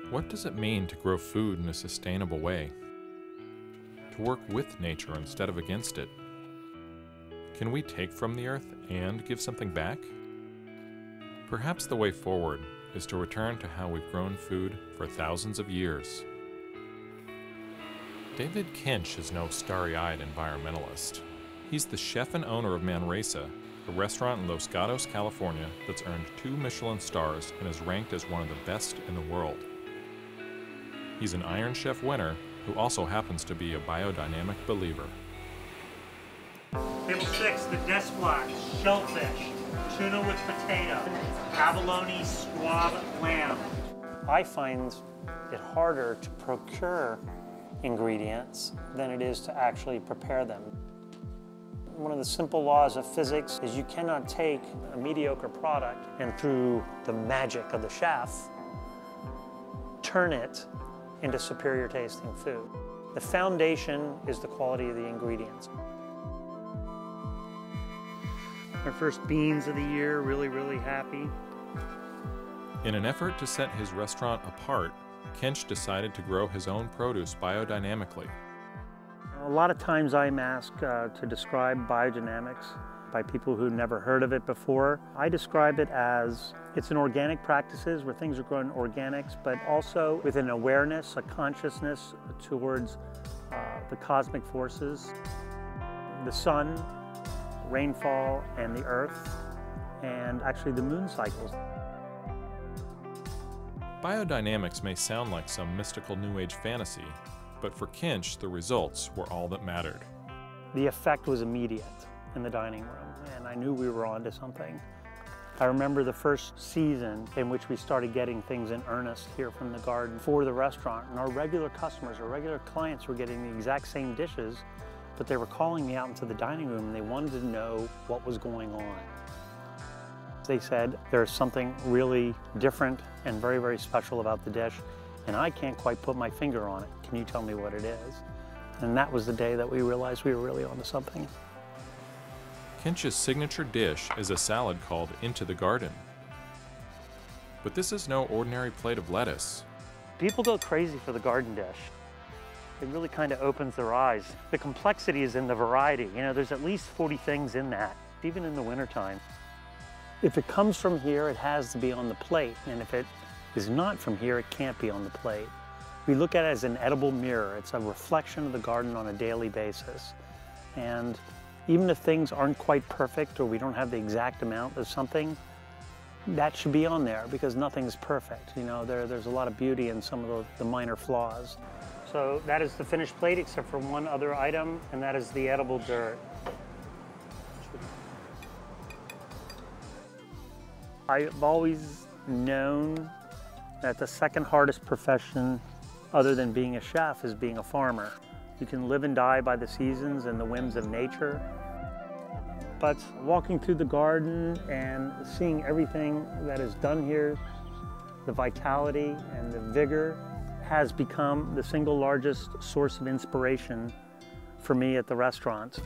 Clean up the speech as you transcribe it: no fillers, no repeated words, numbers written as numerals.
What does it mean to grow food in a sustainable way? To work with nature instead of against it? Can we take from the earth and give something back? Perhaps the way forward is to return to how we've grown food for thousands of years. David Kinch is no starry-eyed environmentalist. He's the chef and owner of Manresa, a restaurant in Los Gatos, California that's earned 2 Michelin stars and is ranked as one of the best in the world. He's an Iron Chef winner who also happens to be a biodynamic believer. Table 6, the Desplats, shellfish, tuna with potato, abalone squab lamb. I find it harder to procure ingredients than it is to actually prepare them. One of the simple laws of physics is you cannot take a mediocre product and through the magic of the chef, turn it into superior tasting food. The foundation is the quality of the ingredients. Our first beans of the year, really happy. In an effort to set his restaurant apart, Kinch decided to grow his own produce biodynamically. A lot of times I'm asked to describe biodynamics by people who've never heard of it before. I describe it as it's an organic practices where things are grown organics, but also with an awareness, a consciousness towards the cosmic forces, the sun, rainfall, and the earth, and actually the moon cycles. Biodynamics may sound like some mystical New Age fantasy, but for Kinch, the results were all that mattered. The effect was immediate in the dining room, and I knew we were onto something. I remember the first season in which we started getting things in earnest here from the garden for the restaurant, and our regular customers, our regular clients were getting the exact same dishes, but they were calling me out into the dining room and they wanted to know what was going on. They said, there's something really different and very special about the dish, and I can't quite put my finger on it. Can you tell me what it is? And that was the day that we realized we were really onto something. Kinch's signature dish is a salad called Into the Garden. But this is no ordinary plate of lettuce. People go crazy for the garden dish. It really kind of opens their eyes. The complexity is in the variety. You know, there's at least 40 things in that, even in the wintertime. If it comes from here, it has to be on the plate. And if it is not from here, it can't be on the plate. We look at it as an edible mirror. It's a reflection of the garden on a daily basis. And even if things aren't quite perfect or we don't have the exact amount of something, that should be on there because nothing's perfect. You know, there's a lot of beauty in some of the minor flaws. So that is the finished plate except for one other item, and that is the edible dirt. I've always known that the second hardest profession other than being a chef is being a farmer. You can live and die by the seasons and the whims of nature. But walking through the garden and seeing everything that is done here, the vitality and the vigor has become the single largest source of inspiration for me at the restaurant.